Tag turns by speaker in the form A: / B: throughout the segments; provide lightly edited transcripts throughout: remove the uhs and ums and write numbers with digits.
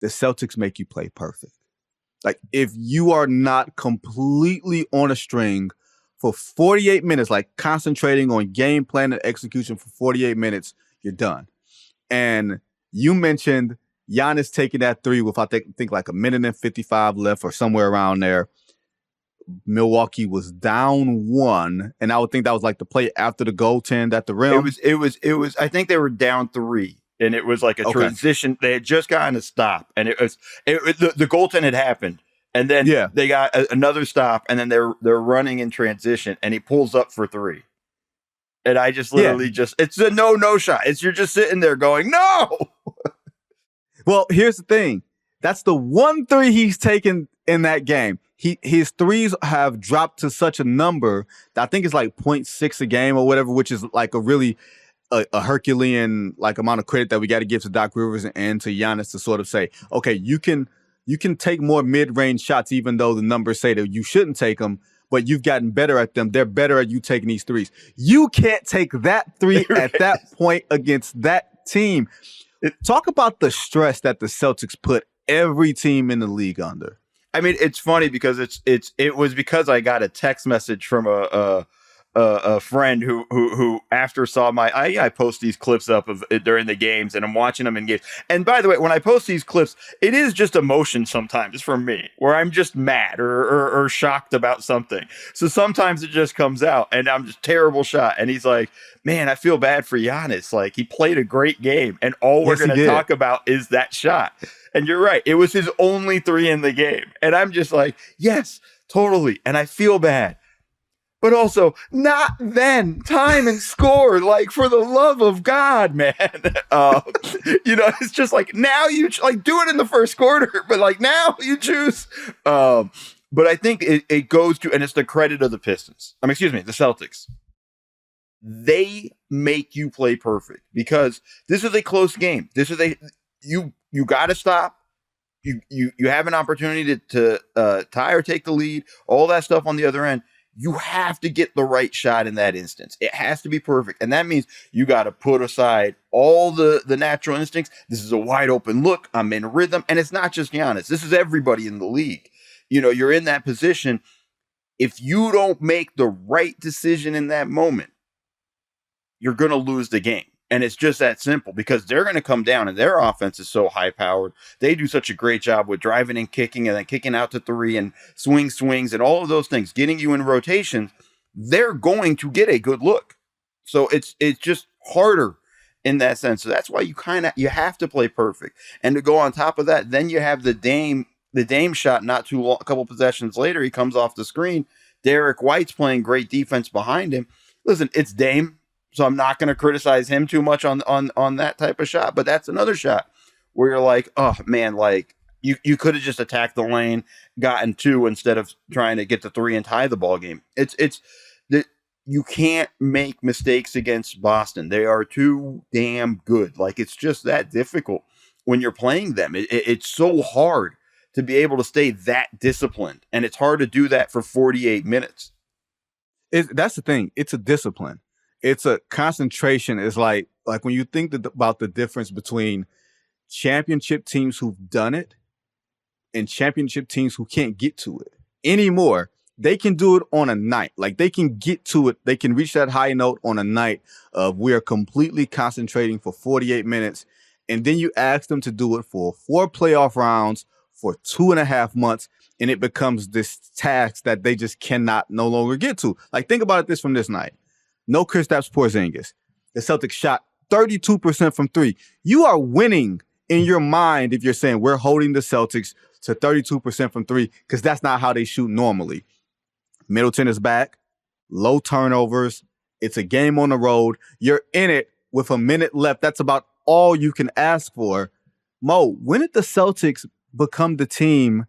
A: the Celtics make you play perfect. Like, if you are not completely on a string for 48 minutes, like concentrating on game plan and execution for 48 minutes, you're done. And you mentioned Giannis taking that three with, I think like a minute and 55 left or somewhere around there. Milwaukee was down 1, and I would think that was like the play after the goaltend at the rim.
B: It was. I think they were down 3, and it was like a transition. They had just gotten a stop, and the goaltend had happened, and then they got another stop, and then they're running in transition, and he pulls up for 3, and I just literally it's a no shot. You're just sitting there going no.
A: Well, here's the thing. That's the 1 3 he's taken in that game. His threes have dropped to such a number that I think it's like 0.6 a game or whatever, which is like a really a Herculean like amount of credit that we got to give to Doc Rivers and to Giannis to sort of say, okay, you can take more mid-range shots, even though the numbers say that you shouldn't take them, but you've gotten better at them. They're better at you taking these threes. You can't take that 3 at that point against that team. Talk about the stress that the Celtics put every team in the league under.
B: I mean, it's funny because it was because I got a text message from a friend who after saw I post these clips up of during the games, and I'm watching them in games. And by the way, when I post these clips, it is just emotion sometimes for me, where I'm just mad or shocked about something. So sometimes it just comes out, and I'm just terrible shot. And he's like, "Man, I feel bad for Giannis. Like, he played a great game, and all we're going to talk about is that shot." And you're right. It was his only 3 in the game. And I'm just like, yes, totally. And I feel bad. But also, not then. Time and score. Like, for the love of God, man. It's just like, now you like do it in the first quarter. But like, now you choose. But I think it goes to, and it's the credit of the Pistons. The Celtics. They make you play perfect because this is a close game. You got to stop. You have an opportunity to tie or take the lead, all that stuff on the other end. You have to get the right shot in that instance. It has to be perfect. And that means you got to put aside all the natural instincts. This is a wide open look. I'm in rhythm. And it's not just Giannis. This is everybody in the league. You're in that position. If you don't make the right decision in that moment, you're going to lose the game. And it's just that simple because they're going to come down and their offense is so high powered. They do such a great job with driving and then kicking out to 3 and swings and all of those things, getting you in rotations. They're going to get a good look. So it's just harder in that sense. So that's why you have to play perfect. And to go on top of that, then you have the Dame shot not too long, a couple possessions later, he comes off the screen. Derek White's playing great defense behind him. Listen, it's Dame. So I'm not going to criticize him too much on that type of shot. But that's another shot where you're like, oh, man, like you could have just attacked the lane, gotten 2 instead of trying to get the 3 and tie the ball game. It's that you can't make mistakes against Boston. They are too damn good. Like, it's just that difficult when you're playing them. It's so hard to be able to stay that disciplined. And it's hard to do that for 48 minutes.
A: That's the thing. It's a discipline. It's a concentration. It's like when you think about the difference between championship teams who've done it and championship teams who can't get to it anymore. They can do it on a night. Like, they can get to it. They can reach that high note on a night of we are completely concentrating for 48 minutes. And then you ask them to do it for 4 playoff rounds for 2.5 months. And it becomes this task that they just cannot no longer get to. Like, think about it from this night. No Kristaps Porzingis. The Celtics shot 32% from 3. You are winning in your mind if you're saying we're holding the Celtics to 32% from 3 because that's not how they shoot normally. Middleton is back. Low turnovers. It's a game on the road. You're in it with a minute left. That's about all you can ask for. Mo, when did the Celtics become the team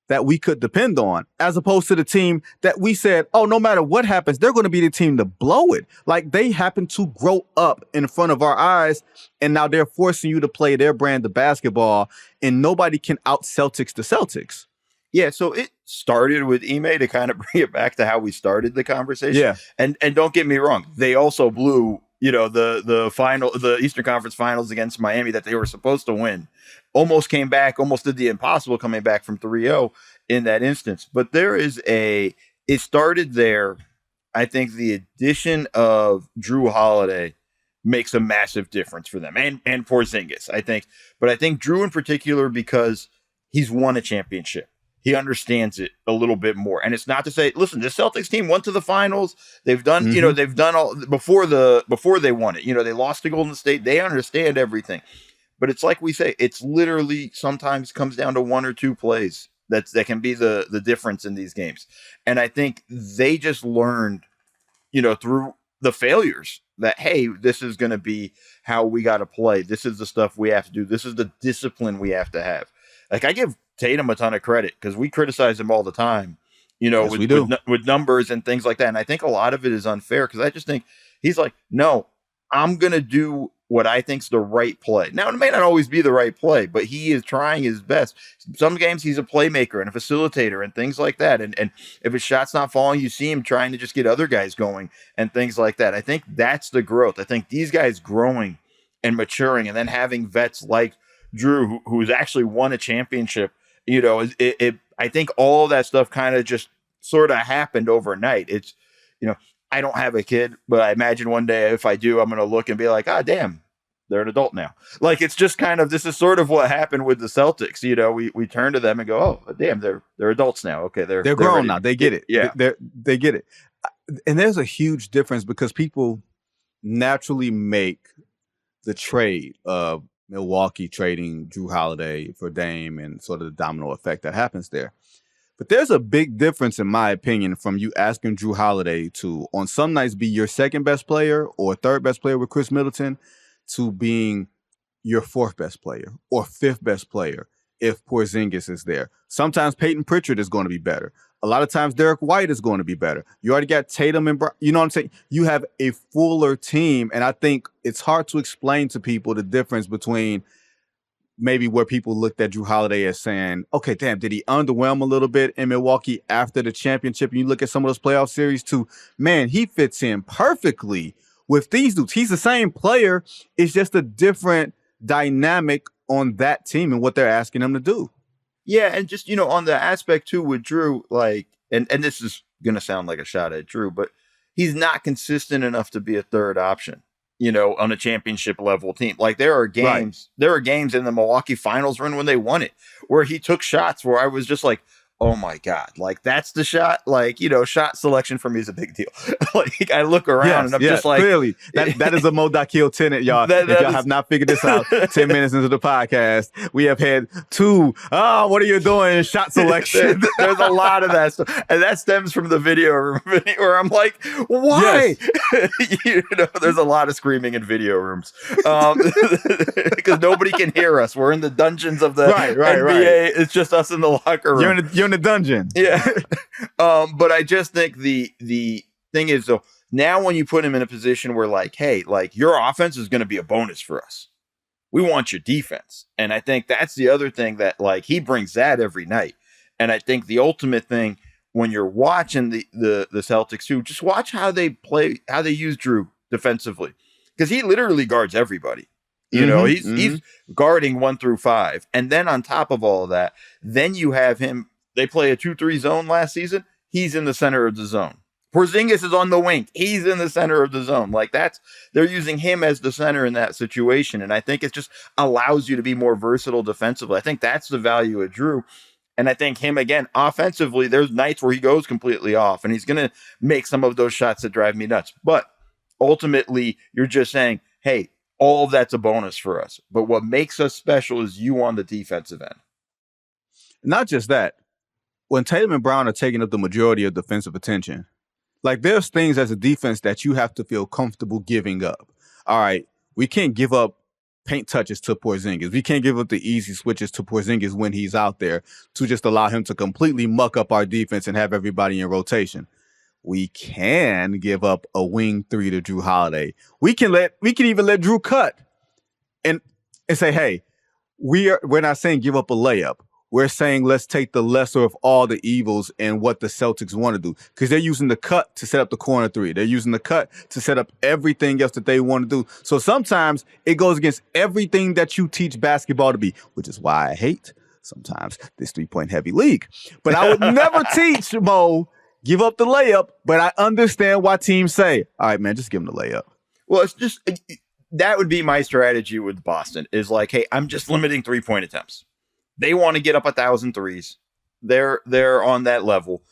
A: that we could depend on, as opposed to the team that we said, oh, no matter what happens, they're going to be the team to blow it? Like, they happen to grow up in front of our eyes, and now they're forcing you to play their brand of basketball, and nobody can out-Celtics the Celtics.
B: Yeah, so it started with Ime to kind of bring it back to how we started the conversation.
A: Yeah.
B: And don't get me wrong, they also blew the Eastern Conference Finals against Miami that they were supposed to win. Almost came back, almost did the impossible coming back from 3-0 in that instance. But it started there. I think the addition of Drew Holiday makes a massive difference for them, and Porzingis, I think. But I think Drew in particular, because he's won a championship. He understands it a little bit more. And it's not to say, listen, the Celtics team went to the finals. They've done, they've done all before they won it. They lost to Golden State. They understand everything. But it's like we say, it's literally sometimes comes down to one or two plays that can be the difference in these games. And I think they just learned, through the failures that, hey, this is going to be how we got to play. This is the stuff we have to do. This is the discipline we have to have. Like, I give Tatum a ton of credit because we criticize him all the time,
A: yes,
B: with numbers and things like that. And I think a lot of it is unfair because I just think he's like, no, I'm going to do what I think's the right play. Now, it may not always be the right play, but he is trying his best. Some games he's a playmaker and a facilitator and things like that. And if his shot's not falling, you see him trying to just get other guys going and things like that. I think that's the growth. I think these guys growing and maturing and then having vets like Drew, who's actually won a championship, I think all of that stuff kind of just sort of happened overnight. It's, I don't have a kid, but I imagine one day if I do, I'm going to look and be like, damn, they're an adult now. Like, it's just kind of, this is sort of what happened with the Celtics. We turn to them and go, oh, damn, they're adults now. Okay. They're
A: grown
B: ready.
A: now. They get it.
B: Yeah.
A: They get it. And there's a huge difference because people naturally make the trade of Milwaukee trading Drew Holiday for Dame and sort of the domino effect that happens there. But there's a big difference, in my opinion, from you asking Drew Holiday to, on some nights, be your second best player or third best player with Chris Middleton to being your fourth best player or fifth best player if Porzingis is there. Sometimes Peyton Pritchard is going to be better. A lot of times Derek White is going to be better. You already got Tatum and you know what I'm saying? You have a fuller team, and I think it's hard to explain to people the difference between maybe where people looked at Drew Holiday as saying, okay, damn, did he underwhelm a little bit in Milwaukee after the championship? And you look at some of those playoff series too, man, he fits in perfectly with these dudes. He's the same player. It's just a different dynamic on that team and what they're asking him to do.
B: Yeah, and just, on the aspect too with Drew, like, and this is going to sound like a shot at Drew, but he's not consistent enough to be a third option, on a championship level team. Like, there are games in the Milwaukee Finals run when they won it, where he took shots where I was just like, oh my God, like, that's the shot. Like, shot selection for me is a big deal. Like, I look around and I'm just like,
A: clearly that is a Mo Dakhil tenet, y'all. If y'all have not figured this out 10 minutes into the podcast, we have had two, what are you doing? Shot selection.
B: There's a lot of that stuff. And that stems from the video room where I'm like, why? Yes. There's a lot of screaming in video rooms. Because nobody can hear us. We're in the dungeons of the NBA. Right. It's just us in the locker room.
A: You're in the dungeon.
B: Yeah. But I just think the thing is, though, now when you put him in a position where, like, hey, like, your offense is going to be a bonus for us. We want your defense. And I think that's the other thing that, like, he brings that every night. And I think the ultimate thing when you're watching the Celtics too, just watch how they play, how they use Drew defensively. Because he literally guards everybody. He's guarding 1 through 5. And then on top of all of that, then you have him. They play a 2-3 zone last season. He's in the center of the zone. Porzingis is on the wing. He's in the center of the zone. Like, they're using him as the center in that situation. And I think it just allows you to be more versatile defensively. I think that's the value of Drew. And I think him, again, offensively, there's nights where he goes completely off and he's going to make some of those shots that drive me nuts. But ultimately, you're just saying, hey, all of that's a bonus for us. But what makes us special is you on the defensive end.
A: Not just that. When Tatum and Brown are taking up the majority of defensive attention, like, there's things as a defense that you have to feel comfortable giving up. All right, we can't give up paint touches to Porzingis. We can't give up the easy switches to Porzingis when he's out there to just allow him to completely muck up our defense and have everybody in rotation. We can give up a wing 3 to Drew Holiday. We can even let Drew cut and say, hey, we're not saying give up a layup. we're saying let's take the lesser of all the evils and what the Celtics want to do. Because they're using the cut to set up the corner three. They're using the cut to set up everything else that they want to do. So sometimes it goes against everything that you teach basketball to be, which is why I hate sometimes this 3-point heavy league. But I would never teach, Mo, give up the layup, but I understand why teams say, all right, man, just give them the layup.
B: Well, it's just, that would be my strategy with Boston is like, hey, I'm just limiting 3-point attempts. They want to get up 1,000 threes. They're on that level.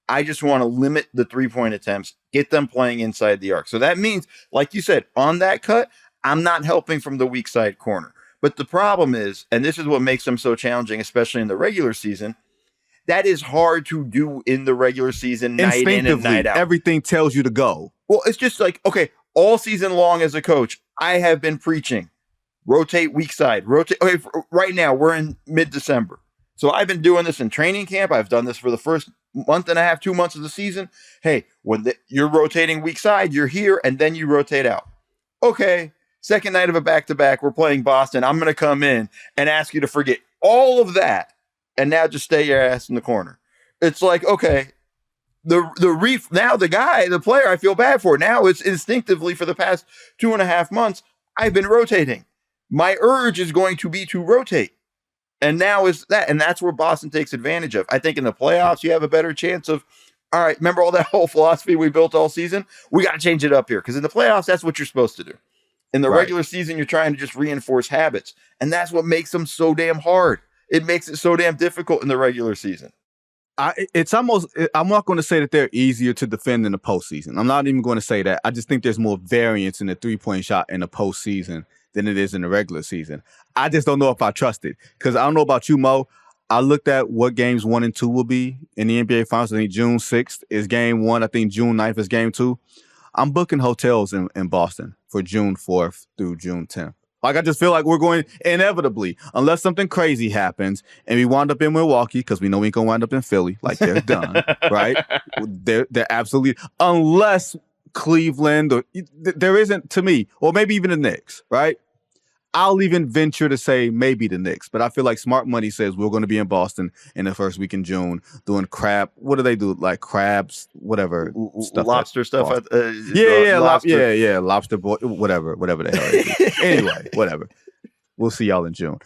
B: I just want to limit the 3-point attempts, get them playing inside the arc. So that means, like you said, on that cut, I'm not helping from the weak side corner. But the problem is, and this is what makes them so challenging, especially in the regular season, that is hard to do in the regular season, night in and night out.
A: Everything tells you to go.
B: Well, it's just like, okay, all season long as a coach, I have been preaching, rotate weak side, rotate. Okay, right now we're in mid-December. So I've been doing this in training camp. I've done this for the first month and a half, 2 months of the season. Hey, when you're rotating weak side, you're here, and then you rotate out. Okay, second night of a back-to-back, we're playing Boston. I'm going to come in and ask you to forget all of that and now just stay your ass in the corner. It's like, okay, now the player I feel bad for. Now it's instinctively for the past 2.5 months, I've been rotating. My urge is going to be to rotate. And now is that, and that's where Boston takes advantage of. I think in the playoffs, you have a better chance of, all right, remember all that whole philosophy we built all season? We got to change it up here. Because in the playoffs, that's what you're supposed to do. In the regular season, you're trying to just reinforce habits. And that's what makes them so damn hard. It makes it so damn difficult in the regular season.
A: I'm not going to say that they're easier to defend in the postseason. I'm not even going to say that. I just think there's more variance in the 3-point shot in the postseason than it is in the regular season. I just don't know if I trust it. Because I don't know about you, Mo. I looked at what games 1 and 2 will be in the NBA Finals. I think June 6th is game 1. I think June 9th is game 2. I'm booking hotels in Boston for June 4th through June 10th. Like, I just feel like we're going inevitably, unless something crazy happens and we wind up in Milwaukee, because we know we ain't going to wind up in Philly. Like, they're done, right? They're absolutely, unless Cleveland, or there isn't, to me, or maybe even the Knicks, right? I'll even venture to say maybe the Knicks, but I feel like smart money says we're going to be in Boston in the first week in June doing crab. What do they do? Like crabs, whatever.
B: Lobster stuff.
A: Lobster boy, whatever the hell it is. Anyway, whatever. We'll see y'all in June.